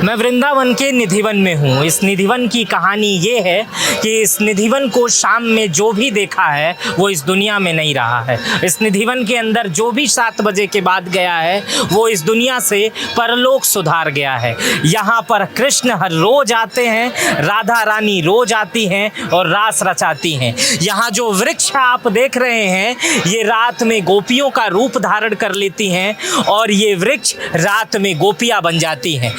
मैं वृंदावन के निधिवन में हूँ। इस निधिवन की कहानी ये है कि इस निधिवन को शाम में जो भी देखा है वो इस दुनिया में नहीं रहा है। इस निधिवन के अंदर जो भी 7 बजे के बाद गया है वो इस दुनिया से परलोक सुधार गया है। यहाँ पर कृष्ण हर रोज आते हैं, राधा रानी रोज आती हैं और रास रचाती हैं। यहाँ जो वृक्ष आप देख रहे हैं ये रात में गोपियों का रूप धारण कर लेती हैं और ये वृक्ष रात में गोपियाँ बन जाती हैं।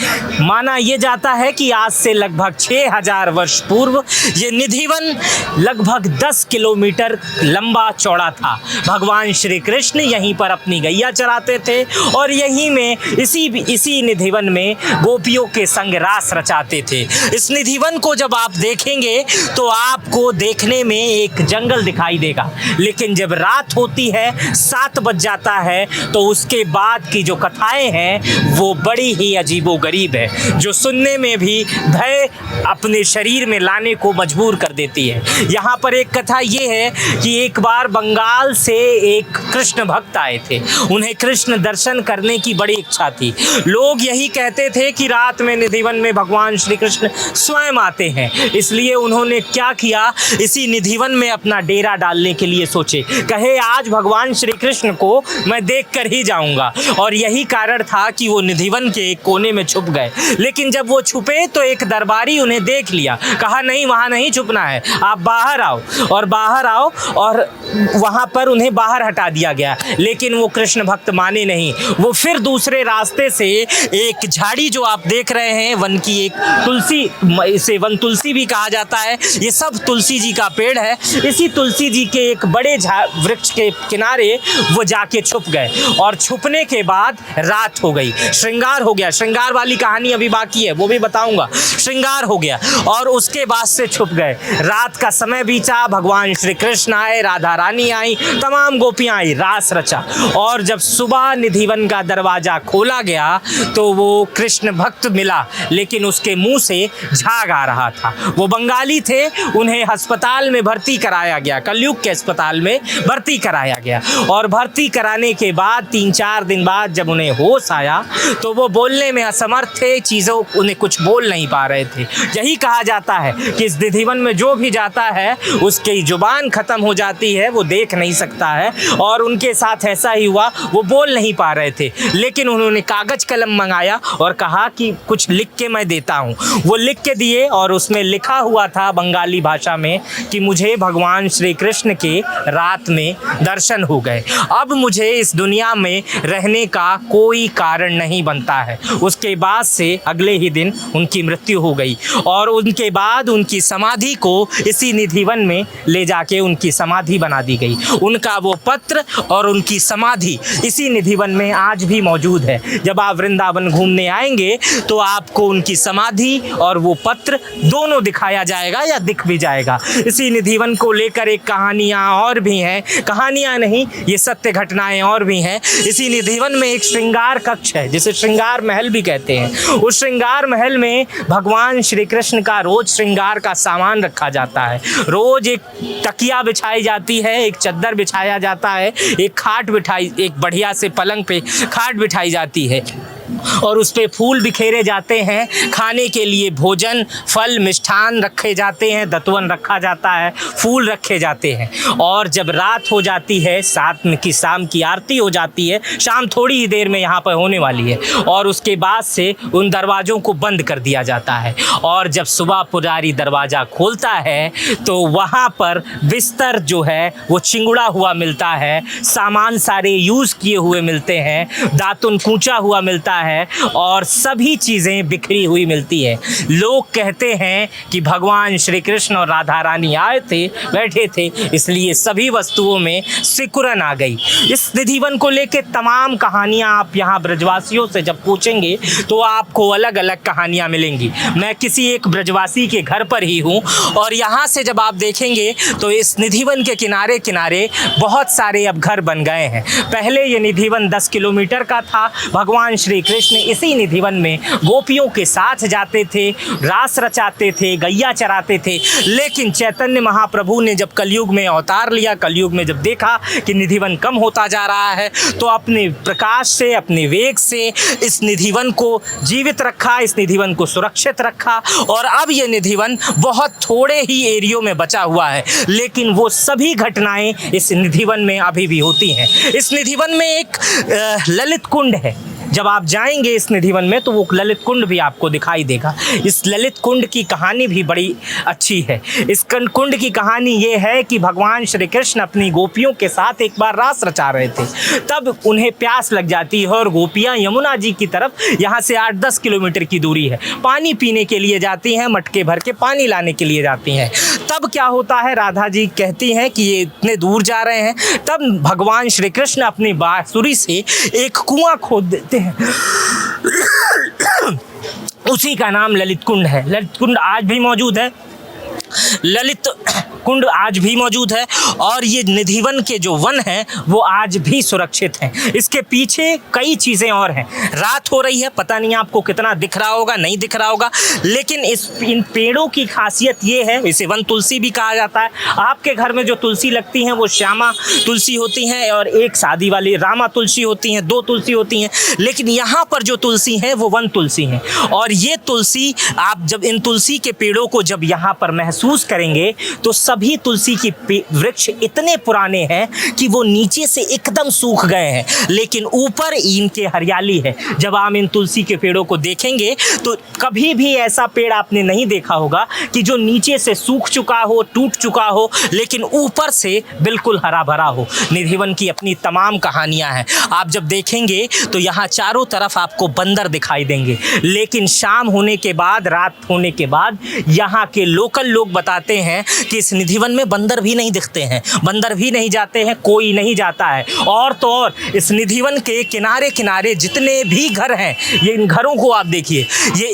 माना ये जाता है कि आज से लगभग 6000 वर्ष पूर्व ये निधिवन लगभग 10 किलोमीटर लंबा चौड़ा था। भगवान श्री कृष्ण यहीं पर अपनी गैया चराते थे और यहीं में इसी निधिवन में गोपियों के संग रास रचाते थे। इस निधिवन को जब आप देखेंगे तो आपको देखने में एक जंगल दिखाई देगा, लेकिन जब रात होती है 7 बज जाता है तो उसके बाद की जो कथाएं हैं वो बड़ी ही अजीबोगरीब है, जो सुनने में भी भय अपने शरीर में लाने को मजबूर कर देती है। यहाँ पर एक कथा ये है कि एक बार बंगाल से एक कृष्ण भक्त आए थे। उन्हें कृष्ण दर्शन करने की बड़ी इच्छा थी। लोग यही कहते थे कि रात में निधिवन में भगवान श्री कृष्ण स्वयं आते हैं, इसलिए उन्होंने क्या किया, इसी निधिवन में अपना डेरा डालने के लिए सोचे। कहे आज भगवान श्री कृष्ण को मैं देख कर ही जाऊंगा, और यही कारण था कि वो निधिवन के एक कोने में छुप गए। लेकिन जब वो छुपे तो एक दरबारी उन्हें देख लिया, कहा नहीं वहाँ नहीं छुपना है, आप बाहर आओ। और बाहर आओ, और वहाँ पर उन्हें बाहर हटा दिया गया। लेकिन वो कृष्ण भक्त माने नहीं, वो फिर दूसरे रास्ते से एक झाड़ी जो आप देख रहे हैं, वन की एक तुलसी, इसे वन तुलसी भी कहा जाता है, ये सब तुलसी जी का पेड़ है। इसी तुलसी जी के एक बड़े वृक्ष के किनारे वो जाके छुप गए, और छुपने के बाद रात हो गई, श्रृंगार हो गया। श्रृंगार वाली कहानी अभी बाकी है, वो भी बताऊंगा। श्रृंगार हो गया और उसके बाद से छुप गए। रात का समय बीता, भगवान श्री कृष्ण आए, राधा रानी आई, तमाम गोपियां आई, रास रचा। और जब सुबह निधिवन का दरवाजा खोला गया तो वो कृष्ण भक्त मिला, लेकिन उसके मुंह से झाग आ रहा था। वो बंगाली थे, उन्हें अस्पताल में भर्ती कराया गया, कलयुग के अस्पताल में भर्ती कराया गया। और भर्ती कराने के बाद 3-4 दिन बाद जब उन्हें होश आया तो वो बोलने में असमर्थ थे, चीज़ों उन्हें कुछ बोल नहीं पा रहे थे। यही कहा जाता है कि इस निधिवन में जो भी जाता है उसकी जुबान खत्म हो जाती है, वो देख नहीं सकता है। और उनके साथ ऐसा ही हुआ, वो बोल नहीं पा रहे थे, लेकिन उन्होंने कागज कलम मंगाया और कहा कि कुछ लिख के मैं देता हूँ। वो लिख के दिए और उसमें लिखा हुआ था बंगाली भाषा में कि मुझे भगवान श्री कृष्ण के रात में दर्शन हो गए, अब मुझे इस दुनिया में रहने का कोई कारण नहीं बनता है। उसके बाद से अगले ही दिन उनकी मृत्यु हो गई, और उनके बाद उनकी समाधि को इसी निधिवन में ले जाके उनकी समाधि बना दी गई। उनका वो पत्र और उनकी समाधि इसी निधिवन में आज भी मौजूद है। जब आप वृंदावन घूमने आएंगे तो आपको उनकी समाधि और वो पत्र दोनों दिखाया जाएगा या दिख भी जाएगा। इसी निधिवन को लेकर एक कहानियाँ और भी हैं, कहानियाँ नहीं ये सत्य घटनाएं और भी हैं। इसी निधिवन में एक श्रृंगार कक्ष है जिसे श्रृंगार महल भी कहते हैं। उस श्रृंगार महल में भगवान श्री कृष्ण का रोज श्रृंगार का सामान रखा जाता है। रोज एक तकिया बिछाई जाती है, एक चद्दर बिछाया जाता है, एक बढ़िया से पलंग पे खाट बिठाई जाती है, और उस पे फूल बिखेरे जाते हैं। खाने के लिए भोजन, फल, मिष्ठान रखे जाते हैं, दतवन रखा जाता है, फूल रखे जाते हैं। और जब रात हो जाती है, शाम की आरती हो जाती है, शाम थोड़ी ही देर में यहाँ पर होने वाली है, और उसके बाद से उन दरवाज़ों को बंद कर दिया जाता है। और जब सुबह पुजारी दरवाज़ा खोलता है तो वहाँ पर बिस्तर जो है वो चिंगुड़ा हुआ मिलता है, सामान सारे यूज़ किए हुए मिलते हैं, दातुन कूचा हुआ मिलता है, और सभी चीज़ें बिखरी हुई मिलती है। लोग कहते हैं कि भगवान श्री कृष्ण और राधा रानी आए थे, बैठे थे, इसलिए सभी वस्तुओं में सिकुड़न आ गई। इस निधिवन को लेके तमाम कहानियाँ आप यहाँ ब्रजवासियों से जब पूछेंगे तो आपको अलग अलग कहानियाँ मिलेंगी। मैं किसी एक ब्रजवासी के घर पर ही हूँ, और यहाँ से जब आप देखेंगे तो इस निधिवन के किनारे किनारे बहुत सारे अब घर बन गए हैं। पहले ये निधिवन 10 किलोमीटर का था। भगवान श्री कृष्ण इसी निधिवन में गोपियों के साथ जाते थे, रास रचाते थे, गैया चराते थे। लेकिन चैतन्य महाप्रभु ने जब कलयुग में अवतार लिया, कलयुग में जब देखा कि निधिवन कम होता जा रहा है, तो अपने प्रकाश से, अपने वेग से इस निधिवन को जीवित रखा, इस निधिवन को सुरक्षित रखा। और अब ये निधिवन बहुत थोड़े ही एरियो में बचा हुआ है, लेकिन वो सभी घटनाएं इस निधिवन में अभी भी होती हैं। इस निधिवन में एक ललित कुंड है। जब आप जाएंगे इस निधिवन में तो वो ललित कुंड भी आपको दिखाई देगा। इस ललित कुंड की कहानी भी बड़ी अच्छी है। इस कुंड की कहानी ये है कि भगवान श्री कृष्ण अपनी गोपियों के साथ एक बार रास रचा रहे थे। तब उन्हें प्यास लग जाती है और गोपियाँ यमुना जी की तरफ, यहाँ से 8-10 किलोमीटर की दूरी है, पानी पीने के लिए जाती हैं, मटके भर के पानी लाने के लिए जाती हैं। तब क्या होता है, राधा जी कहती हैं कि ये इतने दूर जा रहे हैं। तब भगवान श्री कृष्ण अपनी बांसुरी से एक कुआं खोद देते हैं। उसी का नाम ललित कुंड है। ललित कुंड आज भी मौजूद है, ललित कुंड आज भी मौजूद है। और ये निधिवन के जो वन हैं वो आज भी सुरक्षित हैं। इसके पीछे कई चीज़ें और हैं। रात हो रही है, पता नहीं आपको कितना दिख रहा होगा, नहीं दिख रहा होगा, लेकिन इन पेड़ों की खासियत ये है, इसे वन तुलसी भी कहा जाता है। आपके घर में जो तुलसी लगती हैं वो श्यामा तुलसी होती हैं और एक शादी वाली रामा तुलसी होती हैं, 2 तुलसी होती हैं। लेकिन यहाँ पर जो तुलसी हैं वो वन तुलसी हैं। और ये तुलसी, आप जब इन तुलसी के पेड़ों को जब यहाँ पर महसूस करेंगे तो सभी तुलसी की वृक्ष इतने पुराने हैं कि वो नीचे से एकदम सूख गए हैं, लेकिन ऊपर इनके हरियाली है। जब आप इन तुलसी के पेड़ों को देखेंगे तो कभी भी ऐसा पेड़ आपने नहीं देखा होगा कि जो नीचे से सूख चुका हो, टूट चुका हो, लेकिन ऊपर से बिल्कुल हरा भरा हो। निधिवन की अपनी तमाम कहानियां हैं। आप जब देखेंगे तो यहाँ चारों तरफ आपको बंदर दिखाई देंगे, लेकिन शाम होने के बाद, रात होने के बाद यहाँ के लोकल लोग बताते हैं कि इस निधिवन में बंदर भी नहीं दिखते हैं, बंदर भी नहीं जाते हैं, कोई नहीं जाता है। और तो और इस निधिवन के किनारे किनारे जितने भी घर हैं, ये इन घरों को आप देखिए, ये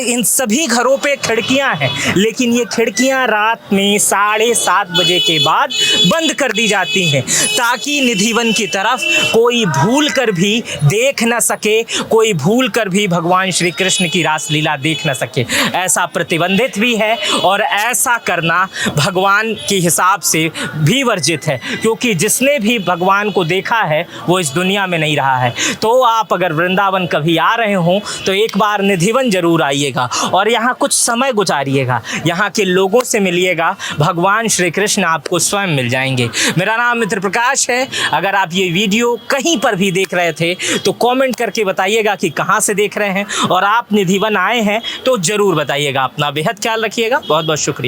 इन सभी घरों पे खिड़कियां हैं, लेकिन ये खिड़कियां रात में 7:30 बजे के बाद बंद कर दी जाती हैं, ताकि निधिवन की तरफ कोई भूल कर भी देख न सके, कोई भूल कर भी भगवान श्री कृष्ण की रासलीला देख न सके। ऐसा प्रतिबंधित भी है और ऐसा करना भगवान के हिसाब से भी वर्जित है, क्योंकि जिसने भी भगवान को देखा है वो इस दुनिया में नहीं रहा है। तो आप अगर वृंदावन कभी आ रहे हों तो एक बार निधिवन जरूर आइएगा और यहाँ कुछ समय गुजारिएगा, यहाँ के लोगों से मिलिएगा, भगवान श्री कृष्ण आपको स्वयं मिल जाएंगे। मेरा नाम मित्र प्रकाश है। अगर आप ये वीडियो कहीं पर भी देख रहे थे तो कमेंट करके बताइएगा कि कहाँ से देख रहे हैं, और आप निधिवन आए हैं तो ज़रूर बताइएगा। अपना बेहद ख्याल रखिएगा। बहुत बहुत शुक्रिया।